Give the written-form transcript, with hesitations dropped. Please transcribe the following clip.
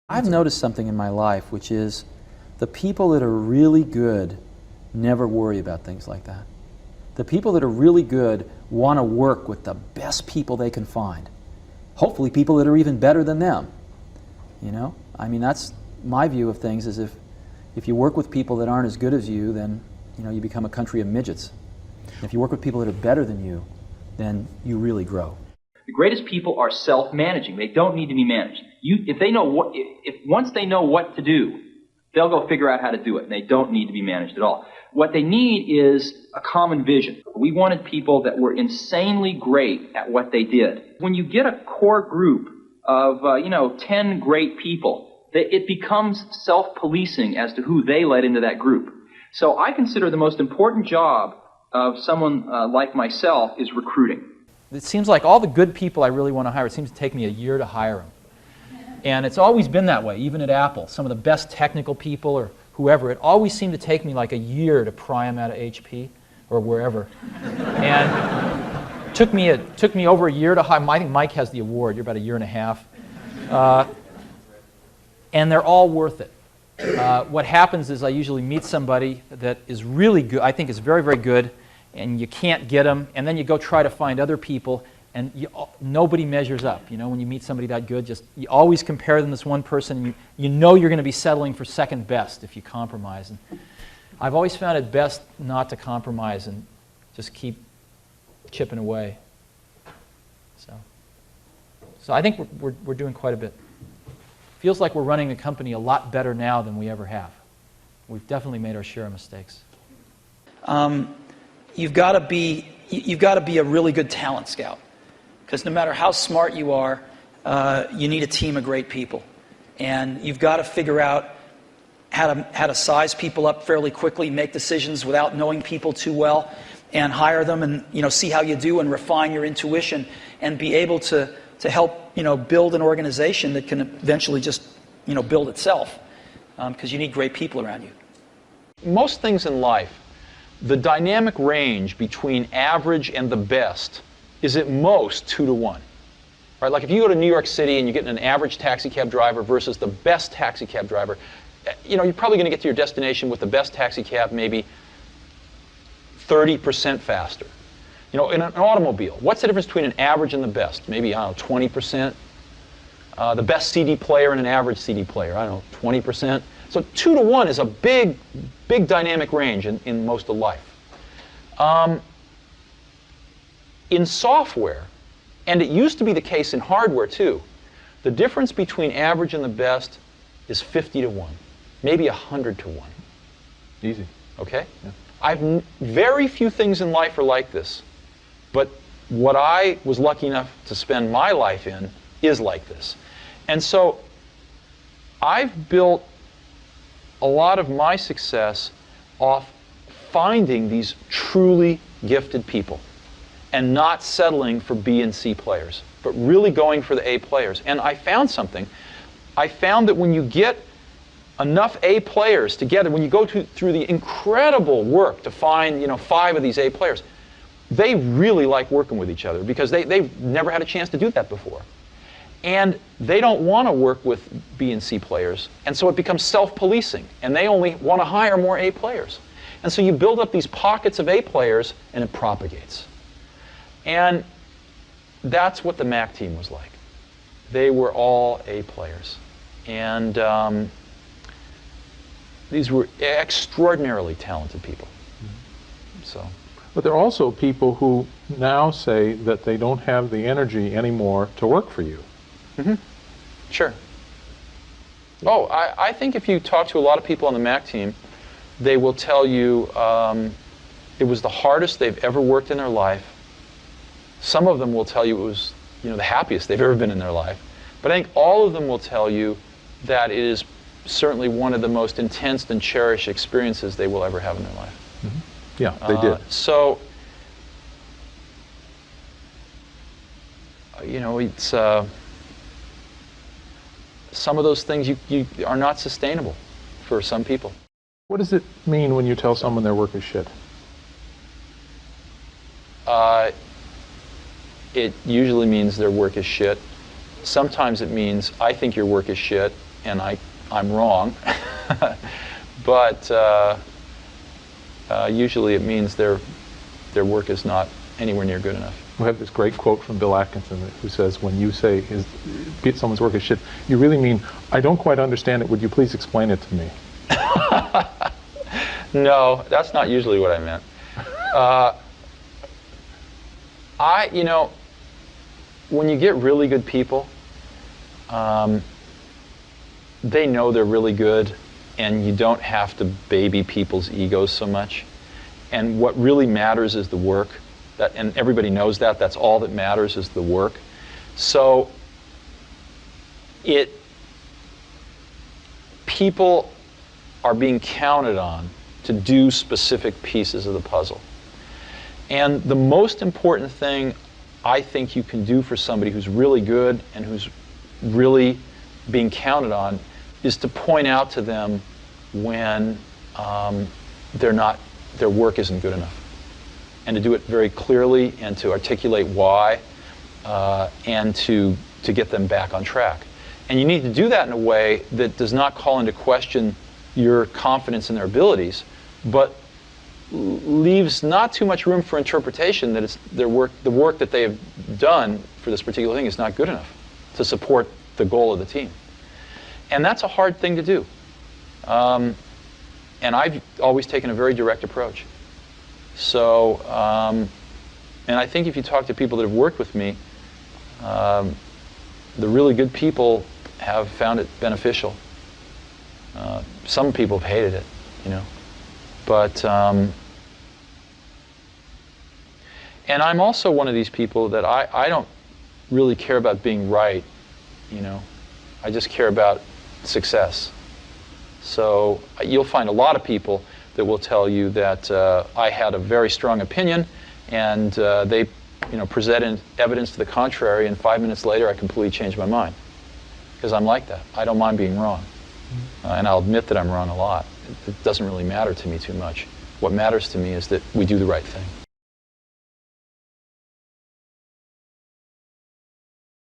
I've noticed something in my life, which is the people that are really good never worry about things like that. The people that are really good want to work with the best people they can find. Hopefully people that are even better than them. You know? I mean, that's my view of things, is if you work with people that aren't as good as you, then you become a country of midgets. If you work with people that are better than you, then you really grow. The greatest people are self-managing. They don't need to be managed. Once they know what to do, they'll go figure out how to do it, and they don't need to be managed at all. What they need is a common vision. We wanted people that were insanely great at what they did. When you get a core group of 10 great people, it becomes self-policing as to who they let into that group. So I consider the most important job of someone like myself is recruiting. It seems like all the good people I really want to hire, it seems to take me a year to hire them. And it's always been that way, even at Apple. Some of the best technical people or whoever, it always seemed to take me like a year to pry them out of HP or wherever. And it took me over a year to hire. I think Mike has the award. You're about a year and a half. And they're all worth it. What happens is I usually meet somebody that is really good, I think is very, very good, and you can't get them, and then you go try to find other people, and nobody measures up. When you meet somebody that good, you always compare them to this one person, and you know you're going to be settling for second best if you compromise. And I've always found it best not to compromise and just keep chipping away. So I think we're doing quite a bit. Feels like we're running the company a lot better now than we ever have. We've definitely made our share of mistakes. You've got to be a really good talent scout, because no matter how smart you are, you need a team of great people, and you've got to figure out how to size people up fairly quickly, make decisions without knowing people too well, and hire them, and see how you do, and refine your intuition, and be able to help build an organization that can eventually just build itself, because you need great people around you. Most things in life, the dynamic range between average and the best is at most 2 to 1. Right? Like if you go to New York City and you get an average taxi cab driver versus the best taxi cab driver, you're probably going to get to your destination with the best taxi cab maybe 30% faster. In an automobile, what's the difference between an average and the best? Maybe, 20%. The best CD player and an average CD player, 20%. So 2 to 1 is a big, big dynamic range in most of life. In software, and it used to be the case in hardware too, the difference between average and the best is 50 to 1, maybe 100 to 1. Easy. Okay? Yeah. Very few things in life are like this, but what I was lucky enough to spend my life in is like this. And so I've built a lot of my success off finding these truly gifted people and not settling for B and C players, but really going for the A players. And I found something. I found that when you get enough A players together, when you go through the incredible work to find 5 of these A players, they really like working with each other because they've never had a chance to do that before. And they don't want to work with B and C players, and so it becomes self-policing, and they only want to hire more A players. And so you build up these pockets of A players, and it propagates. And that's what the Mac team was like. They were all A players. And these were extraordinarily talented people. But there are also people who now say that they don't have the energy anymore to work for you. Mm-hmm. Sure. Oh, I think if you talk to a lot of people on the Mac team, they will tell you it was the hardest they've ever worked in their life. Some of them will tell you it was the happiest they've ever been in their life. But I think all of them will tell you that it is certainly one of the most intense and cherished experiences they will ever have in their life. Mm-hmm. Yeah, they did. So, it's some of those things you are not sustainable for some people. What does it mean when you tell someone their work is shit? It usually means their work is shit. Sometimes it means, I think your work is shit, and I'm wrong. But usually it means their work is not anywhere near good enough. We have this great quote from Bill Atkinson who says, when you say someone's work is shit, you really mean, I don't quite understand it, would you please explain it to me? No, that's not usually what I meant. When you get really good people, they know they're really good, and you don't have to baby people's egos so much. And what really matters is the work. And everybody knows that. That's all that matters is the work. So people are being counted on to do specific pieces of the puzzle. And the most important thing I think you can do for somebody who's really good and who's really being counted on is to point out to them when their work isn't good enough. And to do it very clearly and to articulate why and to get them back on track. And you need to do that in a way that does not call into question your confidence in their abilities, but leaves not too much room for interpretation that it's the work that they have done for this particular thing is not good enough to support the goal of the team. And that's a hard thing to do. And I've always taken a very direct approach. So, and I think if you talk to people that have worked with me, the really good people have found it beneficial. Some people have hated it, But, and I'm also one of these people that I don't really care about being right, I just care about success. So you'll find a lot of people that will tell you that I had a very strong opinion, and they presented evidence to the contrary, and 5 minutes later I completely changed my mind. Because I'm like that. I don't mind being wrong. And I'll admit that I'm wrong a lot. It doesn't really matter to me too much. What matters to me is that we do the right thing.